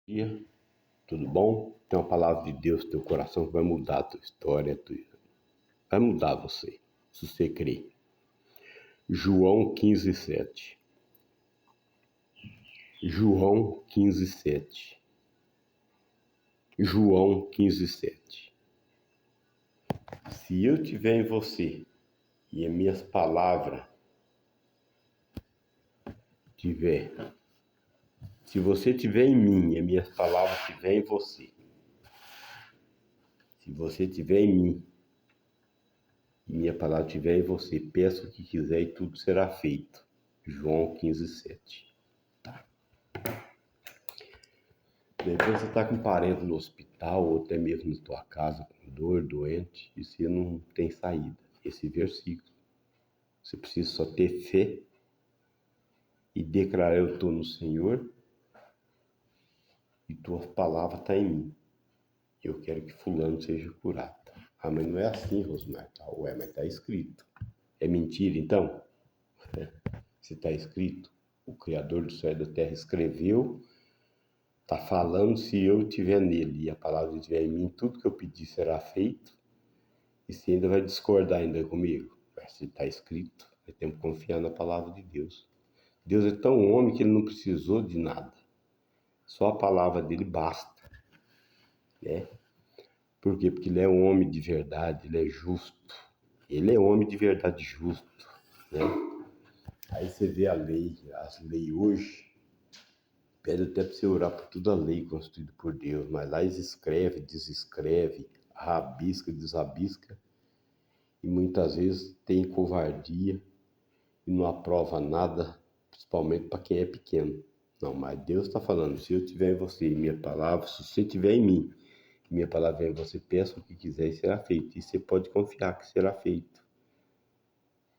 Dia, tudo bom? Tem uma palavra de Deus no teu coração que vai mudar a tua história, vai mudar você, se você crer. João 15:7. João 15:7. João 15:7. Se eu tiver em você e as minhas palavras tiver, se você tiver em mim e as minhas palavras tiver em você, se você tiver em mim e minha palavra estiver em você, peça o que quiser e tudo será feito. João 15:7. De repente você está com um parente no hospital ou até mesmo na tua casa com dor, doente, e você não tem saída. Esse versículo. Você precisa só ter fé e declarar: eu estou no Senhor e tua palavra está em mim. Eu quero que fulano seja curado. Ah, mas não é assim, Rosmar. Ué, mas está escrito. É mentira, então? Se está escrito, o Criador do céu e da terra escreveu, está falando, se eu estiver nele e a palavra estiver em mim, tudo que eu pedir será feito. E você ainda vai discordar ainda comigo? Se está escrito, nós temos que confiar na palavra de Deus. Deus é tão homem que ele não precisou de nada. Só a palavra dele basta, né? Por quê? Porque ele é um homem de verdade, ele é justo. Ele é homem de verdade justo, né? Aí você vê as leis hoje, pede até para você orar por toda a lei constituída por Deus, mas lá eles escreve, desescreve, rabisca, desabisca, e muitas vezes tem covardia e não aprova nada, principalmente para quem é pequeno. Não, mas Deus está falando, se eu tiver em você e minha palavra, se você tiver em mim, e minha palavra é em você, peça o que quiser e será feito. E você pode confiar que será feito.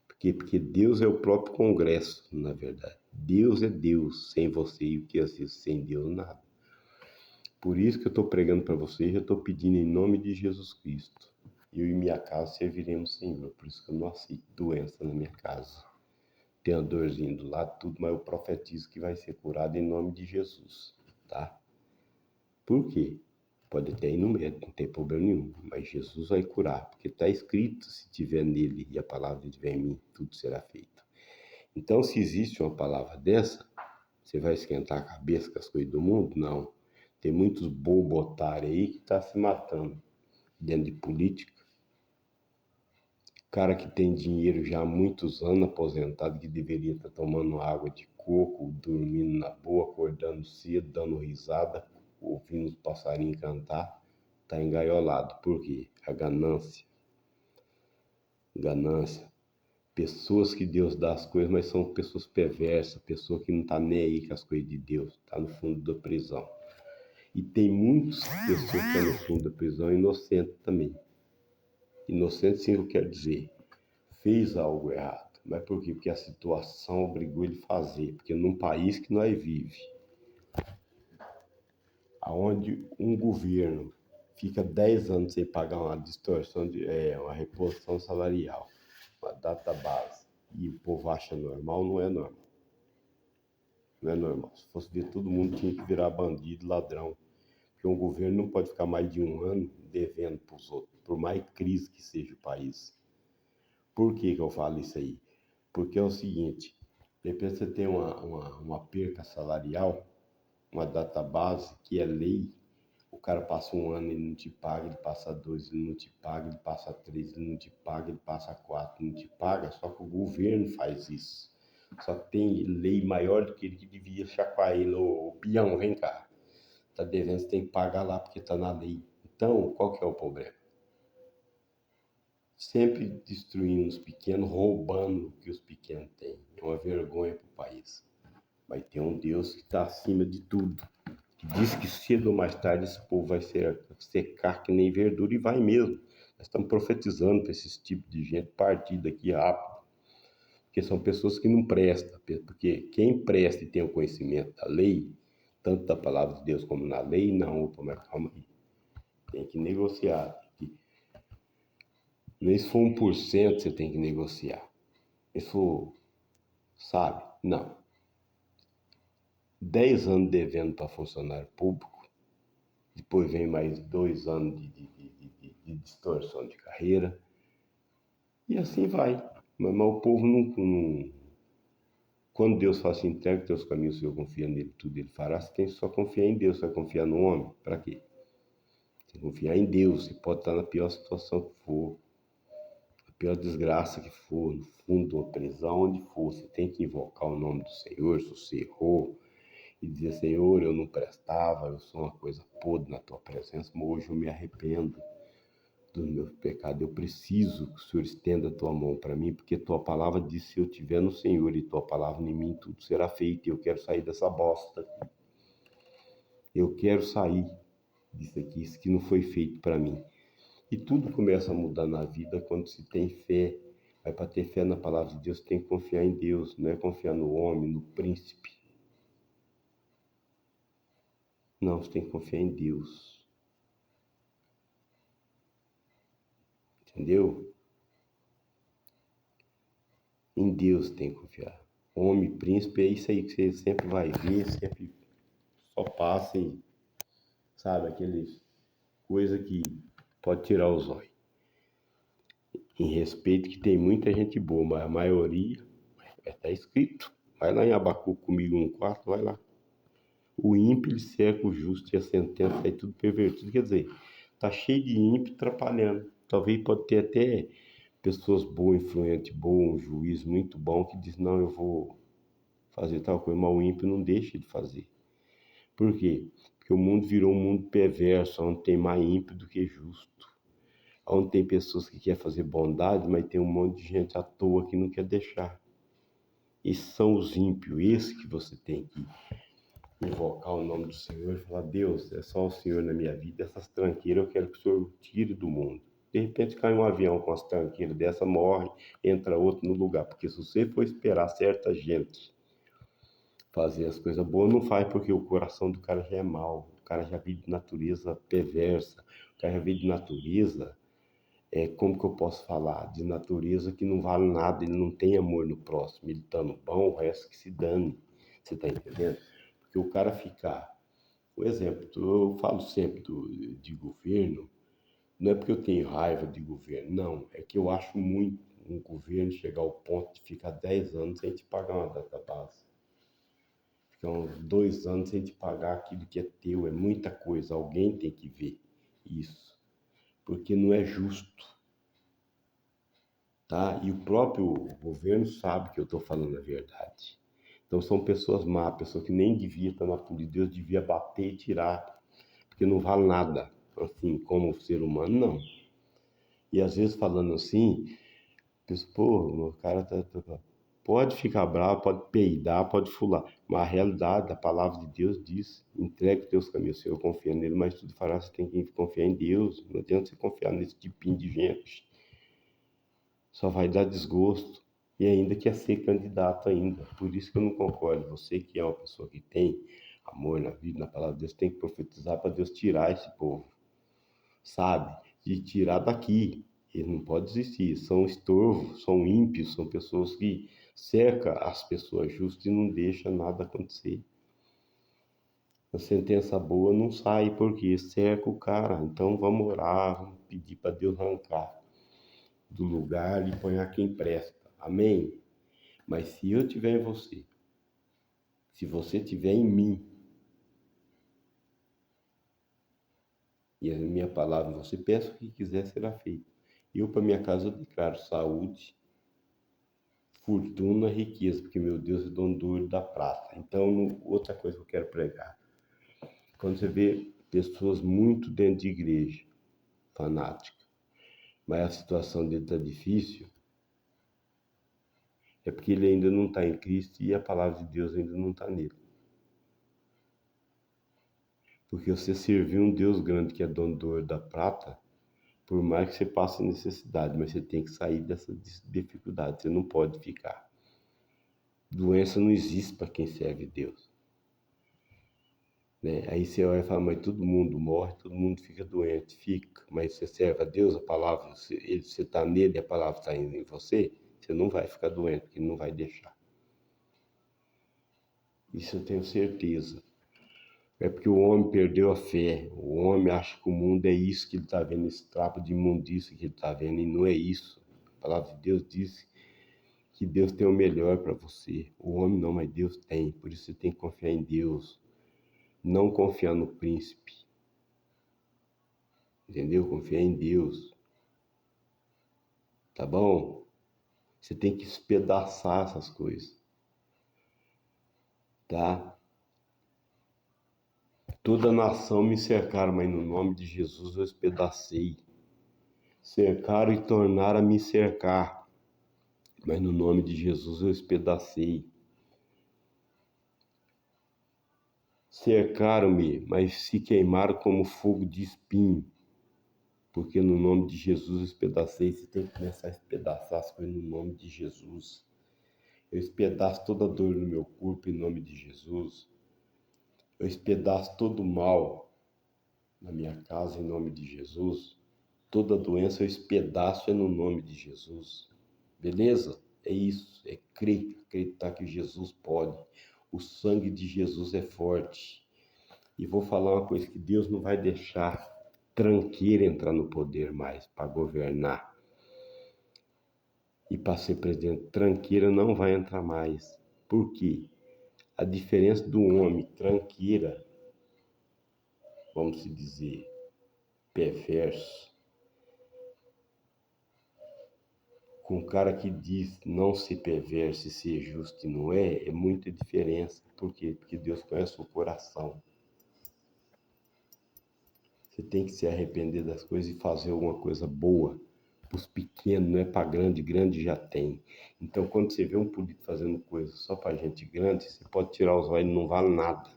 Por quê? Porque Deus é o próprio Congresso, na verdade. Deus é Deus, sem você e o que é sem Deus, nada. Por isso que eu estou pregando para vocês, eu estou pedindo em nome de Jesus Cristo. Eu e minha casa serviremos Senhor, por isso que eu não aceito doença na minha casa. Tem uma dorzinha do lado, tudo, mas eu profetizo que vai ser curado em nome de Jesus, tá? Por quê? Pode até ir no médico, não tem problema nenhum, mas Jesus vai curar, porque está escrito, se tiver nele e a palavra estiver em mim, tudo será feito. Então, se existe uma palavra dessa, você vai esquentar a cabeça com as coisas do mundo? Não. Tem muitos bobos otários aí que estão se matando dentro de política. Cara que tem dinheiro já há muitos anos, aposentado, que deveria estar tomando água de coco, dormindo na boa, acordando cedo, dando risada, ouvindo os passarinhos cantar, está engaiolado. Por quê? A ganância. Ganância. Pessoas que Deus dá as coisas, mas são pessoas perversas, pessoas que não estão nem aí com as coisas de Deus, está no fundo da prisão. E tem muitas pessoas que estão no fundo da prisão inocentes também. Inocente, sim, eu quero dizer, fez algo errado. Mas por quê? Porque a situação obrigou ele a fazer. Porque num país que nós vivemos, onde um governo fica 10 anos sem pagar uma distorção, uma reposição salarial, uma data base, e o povo acha normal, não é normal. Não é normal. Se fosse ver, todo mundo tinha que virar bandido, ladrão. Porque um governo não pode ficar mais de um ano devendo para os outros, por mais crise que seja o país. Por que eu falo isso aí? Porque é o seguinte, de repente você tem uma perca salarial, uma data base, que é lei, o cara passa um ano e ele não te paga, ele passa 2, ele não te paga, ele passa 3, ele não te paga, ele passa 4, ele não te paga, só que o governo faz isso. Só que tem lei maior do que ele que devia chacoalhar ele, ô peão, vem cá, tá devendo, você tem que pagar lá porque tá na lei. Então, qual que é o problema? Sempre destruindo os pequenos, roubando o que os pequenos têm. É uma vergonha para o país. Vai ter um Deus que está acima de tudo, que diz que cedo ou mais tarde esse povo vai secar que nem verdura, e vai mesmo. Nós estamos profetizando para esse tipo de gente partir daqui rápido, porque são pessoas que não prestam, porque quem presta e tem o conhecimento da lei, tanto da palavra de Deus como na lei, não, opa, mas calma aí, tem que negociar. Nem se for 1% você tem que negociar. Se for, sabe? Não. 10 anos devendo para funcionário público, depois vem mais 2 anos de distorção de carreira, e assim vai. Mas o povo não. Quando Deus fala assim, entrega teus caminhos, se eu confio nele, tudo ele fará, você tem que só confiar em Deus, você vai confiar no homem? Para quê? Você tem que confiar em Deus, você pode estar na pior situação que for, a pior desgraça que for, no fundo de uma prisão, onde for, você tem que invocar o nome do Senhor, se você errou, e dizer, Senhor, eu não prestava, eu sou uma coisa podre na tua presença, mas hoje eu me arrependo do meu pecado. Eu preciso que o Senhor estenda a tua mão para mim, porque tua palavra diz, se eu estiver no Senhor e tua palavra em mim, tudo será feito, e eu quero sair dessa bosta. Eu quero sair disso aqui, isso que não foi feito para mim. E tudo começa a mudar na vida quando se tem fé. Mas para ter fé na palavra de Deus, tem que confiar em Deus, não é confiar no homem, no príncipe. Não, você tem que confiar em Deus. Entendeu? Em Deus tem que confiar. Homem, príncipe, é isso aí que você sempre vai ver, sempre só passa e, sabe, aqueles coisa que pode tirar os olhos. Em respeito que tem muita gente boa, mas a maioria, está escrito. Vai lá em Abacuque comigo 1:4, vai lá. O ímpio ele cerca o justo e a sentença é tudo pervertido. Quer dizer, tá cheio de ímpio atrapalhando. Talvez pode ter até pessoas boas, influentes, boas, um juiz muito bom que diz, não, eu vou fazer tal coisa, mas o ímpio não deixa de fazer. Por quê? Porque o mundo virou um mundo perverso, onde tem mais ímpio do que justo. Onde tem pessoas que querem fazer bondade, mas tem um monte de gente à toa que não quer deixar. Esses são os ímpios, esse que você tem que invocar o nome do Senhor e falar, Deus, é só o Senhor na minha vida, essas tranqueiras eu quero que o Senhor tire do mundo. De repente cai um avião com as tranqueiras dessa, morre, entra outro no lugar. Porque se você for esperar certa gente fazer as coisas boas, não faz, porque o coração do cara já é mau. O cara já vive de natureza perversa. O cara já vive de natureza, como que eu posso falar? De natureza que não vale nada, ele não tem amor no próximo. Ele tá no bom, o resto que se dane. Você tá entendendo? Porque o cara ficar... Por exemplo, eu falo sempre de governo, não é porque eu tenho raiva de governo, não. É que eu acho muito um governo chegar ao ponto de ficar 10 anos sem te pagar uma database. Ficar uns 2 anos sem te pagar aquilo que é teu, é muita coisa. Alguém tem que ver isso, porque não é justo, tá? E o próprio governo sabe que eu estou falando a verdade. Então são pessoas má, pessoas que nem devia estar na política, Deus devia bater e tirar, porque não vale nada, assim, como ser humano, não. E às vezes falando assim, penso, pô, o cara pode ficar bravo, pode peidar, pode fular, mas a realidade, a palavra de Deus diz, entregue os teus caminhos, Senhor, confia nele, mas tudo fará, você tem que confiar em Deus, não adianta você confiar nesse tipinho de gente, só vai dar desgosto, e ainda quer ser candidato ainda, por isso que eu não concordo, você que é uma pessoa que tem amor na vida, na palavra de Deus, tem que profetizar para Deus tirar esse povo, sabe? De tirar daqui. Ele não pode existir. São estorvos, são ímpios, são pessoas que cercam as pessoas justas e não deixam nada acontecer. A sentença boa não sai porque cerca o cara. Então vamos orar, vamos pedir para Deus arrancar do lugar e ponhar quem presta. Amém? Mas se eu tiver em você, se você tiver em mim, e a minha palavra, você peça o que quiser, será feito. Eu, para minha casa, eu declaro saúde, fortuna, riqueza, porque meu Deus é dono do ouro e da prata. Então, outra coisa que eu quero pregar. Quando você vê pessoas muito dentro de igreja, fanática, mas a situação dele está difícil, é porque ele ainda não está em Cristo e a palavra de Deus ainda não está nele. Porque você servir um Deus grande que é dono do ouro e da prata, por mais que você passe necessidade, mas você tem que sair dessa dificuldade, você não pode ficar. Doença não existe para quem serve Deus. Né? Aí você olha e fala, mas todo mundo morre, todo mundo fica doente, fica. Mas você serve a Deus, a palavra, você está nele, a palavra está indo em você, você não vai ficar doente, porque ele não vai deixar. Isso eu tenho certeza. É porque o homem perdeu a fé. O homem acha que o mundo é isso que ele está vendo, esse trapo de imundícia que ele está vendo, e não é isso. A palavra de Deus diz que Deus tem o melhor para você. O homem não, mas Deus tem. Por isso você tem que confiar em Deus. Não confiar no príncipe. Entendeu? Confiar em Deus. Tá bom? Você tem que espedaçar essas coisas. Tá? Toda nação me cercaram, mas no nome de Jesus eu espedacei. Cercaram e tornaram a me cercar, mas no nome de Jesus eu espedacei. Cercaram-me, mas se queimaram como fogo de espinho, porque no nome de Jesus eu espedacei. Você tem que começar a espedaçar as coisas no nome de Jesus. Eu espedaço toda dor no meu corpo em nome de Jesus. Eu espedaço todo o mal na minha casa em nome de Jesus. Toda doença eu espedaço no nome de Jesus. Beleza? É isso, é crer, acreditar que Jesus pode. O sangue de Jesus é forte. E vou falar uma coisa, que Deus não vai deixar tranqueira entrar no poder mais para governar. E para ser presidente, tranqueira não vai entrar mais. Por quê? A diferença do homem tranqueira, vamos dizer, perverso, com o cara que diz não ser perverso e ser justo e não é muita diferença. Por quê? Porque Deus conhece o coração. Você tem que se arrepender das coisas e fazer alguma coisa boa para os pequenos, não é para grande, grande já tem. Então, quando você vê um político fazendo coisa só para gente grande, você pode tirar os olhos, não vale nada.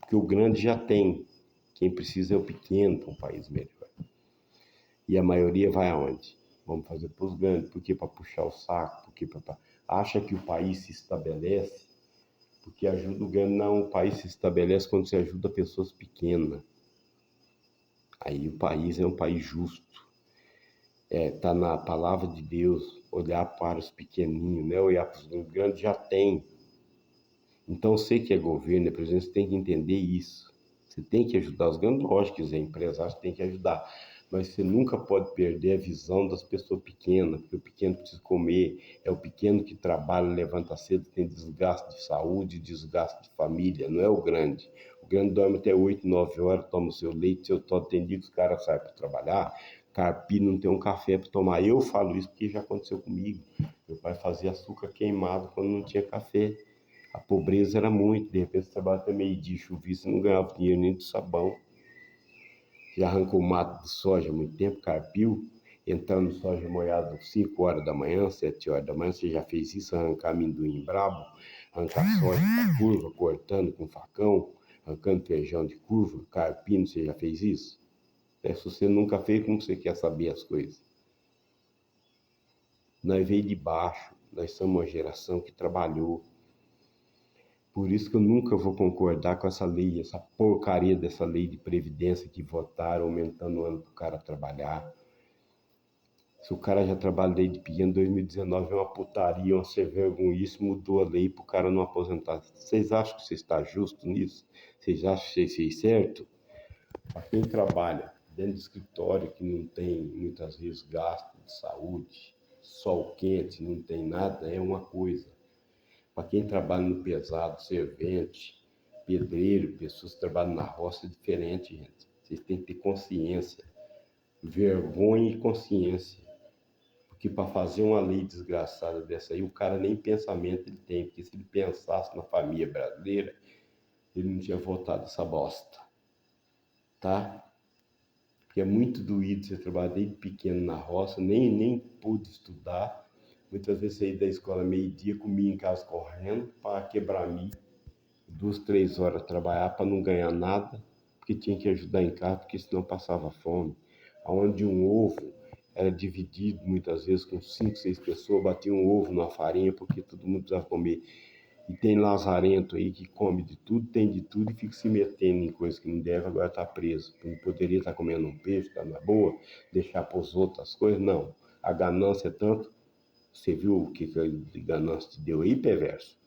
Porque o grande já tem. Quem precisa é o pequeno para um país melhor. E a maioria vai aonde? Vamos fazer para os grandes, porque para puxar o saco, porque acha que o país se estabelece porque ajuda o grande. Não, o país se estabelece quando você ajuda pessoas pequenas. Aí o país é um país justo. Tá na palavra de Deus, olhar para os pequenininhos, né? Olhar para os grandes já tem. Então você que é governo, presidente, você tem que entender isso. Você tem que ajudar os grandes, lógico que os empresários têm que ajudar, mas você nunca pode perder a visão das pessoas pequenas, porque o pequeno precisa comer, é o pequeno que trabalha, levanta cedo, tem desgaste de saúde, desgaste de família, não é o grande. O grande dorme até 8, 9 horas, toma o seu leite, seu todo, tem dia que os caras saem para trabalhar, carpir, não tem um café para tomar. Eu falo isso porque já aconteceu comigo. Meu pai fazia açúcar queimado quando não tinha café. A pobreza era muito, de repente você trabalha até meio-dia, chovia, você não ganhava dinheiro nem do sabão. Já arrancou o mato de soja há muito tempo, carpiu, entrando soja molhada 5 horas da manhã, 7 horas da manhã, você já fez isso, arrancar amendoim brabo, arrancar soja para curva, cortando com facão, arrancando feijão de curva, carpindo, você já fez isso? Se você nunca fez, como você quer saber as coisas? Nós veio de baixo, nós somos uma geração que trabalhou. Por isso que eu nunca vou concordar com essa lei, essa porcaria dessa lei de previdência que votaram, aumentando o ano para o cara trabalhar. Se o cara já trabalha desde pequeno, 2019 é uma putaria, uma sem vergonhice, mudou a lei para o cara não aposentar. Vocês acham que você está justo nisso? Vocês acham que você fez certo? Para quem trabalha dentro de escritório, que não tem muitas vezes gasto de saúde, sol quente, não tem nada, é uma coisa. Para quem trabalha no pesado, servente, pedreiro, pessoas que trabalham na roça, é diferente, gente. Vocês têm que ter consciência, vergonha e consciência. Porque para fazer uma lei desgraçada dessa aí, o cara nem pensamento ele tem. Porque se ele pensasse na família brasileira, ele não tinha votado essa bosta. Tá? Porque é muito doído você trabalhar desde pequeno na roça, nem pude estudar. Muitas vezes saí da escola meio-dia, comia em casa correndo para quebrar milho. 2, 3 horas trabalhar para não ganhar nada, porque tinha que ajudar em casa, porque senão passava fome. Onde um ovo era dividido muitas vezes com 5, 6 pessoas, batia um ovo na farinha porque todo mundo precisava comer. E tem lazarento aí que come de tudo, tem de tudo e fica se metendo em coisas que não deve, agora está preso. Não poderia estar comendo um peixe, está na boa, deixar para os outros as coisas, não. A ganância é tanto. Você viu o que a ganância te deu aí, perverso?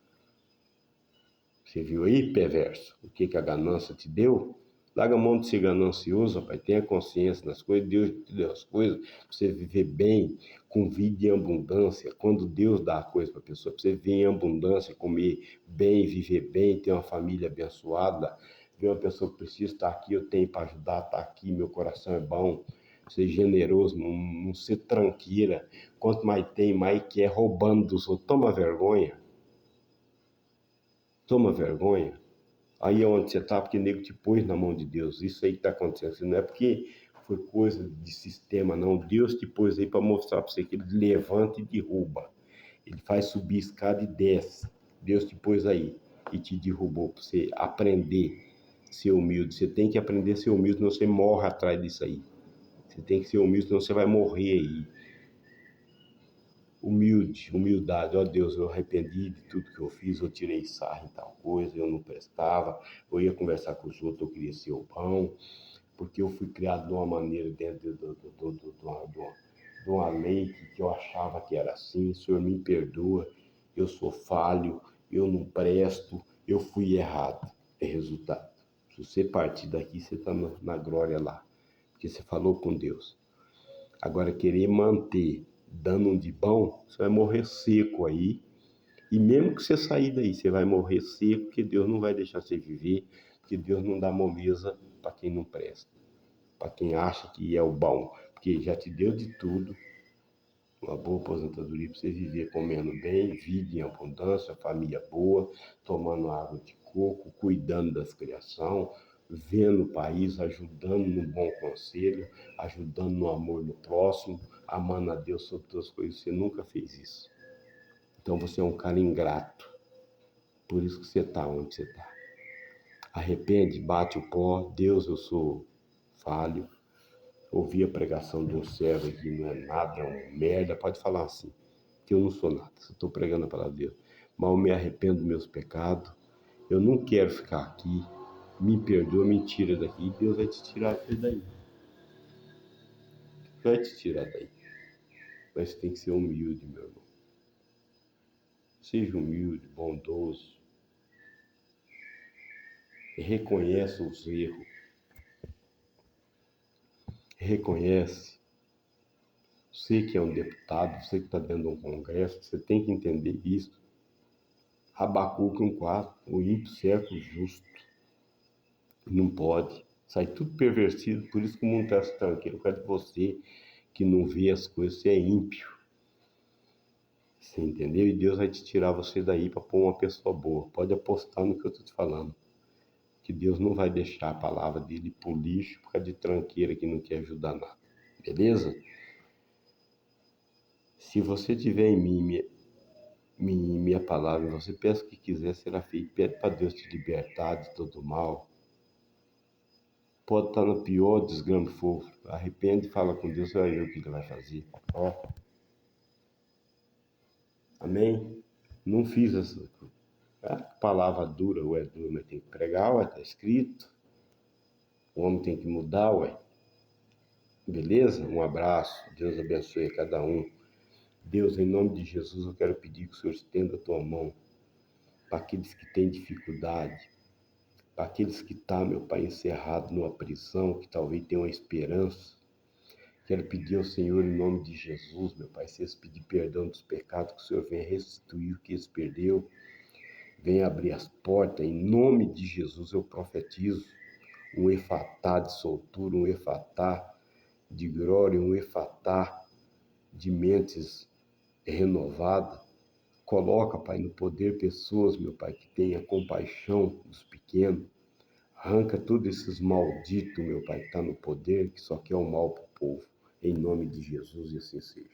Você viu aí, perverso? O que a ganância te deu? Larga a mão de ser ganancioso, rapaz. Tenha consciência das coisas. Deus te deu as coisas para você viver bem, com vida em abundância. Quando Deus dá a coisa para a pessoa, para você viver em abundância, comer bem, viver bem, ter uma família abençoada. Ver uma pessoa que precisa estar aqui, eu tenho para ajudar, está aqui, meu coração é bom. Ser generoso, não ser tranqueira. Quanto mais tem, mais quer, roubando dos outros. Toma vergonha. Toma vergonha. Aí é onde você está, porque o nego te pôs na mão de Deus. Isso aí que está acontecendo. Não é porque foi coisa de sistema, não. Deus te pôs aí para mostrar para você que ele levanta e derruba. Ele faz subir escada e desce. Deus te pôs aí e te derrubou para você aprender a ser humilde. Você tem que aprender a ser humilde, senão você morre atrás disso aí. Você tem que ser humilde, senão você vai morrer aí. Humildade, ó Deus, eu arrependi de tudo que eu fiz, eu tirei sarro em tal coisa, eu não prestava, eu ia conversar com os outros, eu queria ser o pão, porque eu fui criado de uma maneira dentro de uma lei que eu achava que era assim. O Senhor me perdoa, eu sou falho, eu não presto, eu fui errado. É resultado. Se você partir daqui, você está na glória lá, porque você falou com Deus. Agora, querer manter dando um de bom, você vai morrer seco aí. E mesmo que você sair daí, você vai morrer seco, porque Deus não vai deixar você viver, porque Deus não dá moleza para quem não presta, para quem acha que é o bom, porque já te deu de tudo, uma boa aposentadoria para você viver comendo bem, vida em abundância, família boa, tomando água de coco, cuidando das criações, vendo o país, ajudando no bom conselho, ajudando no amor no próximo, amando a Deus sobre todas as coisas. Você nunca fez isso. Então você é um cara ingrato. Por isso que você está onde você está. Arrepende, bate o pó. Deus, eu sou falho. Ouvi a pregação de um servo aqui, não é nada, é um merda. Pode falar assim, que eu não sou nada. Só estou pregando a palavra de Deus. Mas eu me arrependo dos meus pecados. Eu não quero ficar aqui. Me perdoa, me tira daqui. E Deus vai te tirar daí. Vai te tirar daí. Mas você tem que ser humilde, meu irmão. Seja humilde, bondoso. Reconheça os erros. Reconhece. Você que é um deputado, você que está dentro de um congresso, você tem que entender isso. Abacuque 1,4, o ímpio cerca o justo. Não pode. Sai tudo pervertido, por isso que o mundo está se tranquilo. Por causa de você que não vê as coisas, você é ímpio. Você entendeu? E Deus vai te tirar você daí para pôr uma pessoa boa. Pode apostar no que eu estou te falando. Que Deus não vai deixar a palavra dele ir pro lixo por causa de tranqueira que não quer ajudar nada. Beleza? Se você tiver em mim minha palavra, você peça o que quiser, será feito. Pede para Deus te libertar de todo mal. Pode estar no pior desgrama que for. Arrepende e fala com Deus, você vai ver o que ele vai fazer. Ó. Amém? Não fiz essa palavra dura, ué, dura, mas tem que pregar, ué, tá escrito. O homem tem que mudar, ué. Beleza? Um abraço. Deus abençoe a cada um. Deus, em nome de Jesus, eu quero pedir que o Senhor estenda a tua mão para aqueles que têm dificuldade, para aqueles que estão, meu Pai, encerrados numa prisão, que talvez tenham uma esperança. Quero pedir ao Senhor, em nome de Jesus, meu Pai, se eles pedir perdão dos pecados, que o Senhor venha restituir o que eles perdeu, venha abrir as portas, em nome de Jesus eu profetizo um efatá de soltura, um efatá de glória, um efatá de mentes renovadas. Coloca, Pai, no poder pessoas, meu Pai, que tenha compaixão dos pequenos. Arranca todos esses malditos, meu Pai, que está no poder, que só quer o mal para o povo. Em nome de Jesus, e assim seja.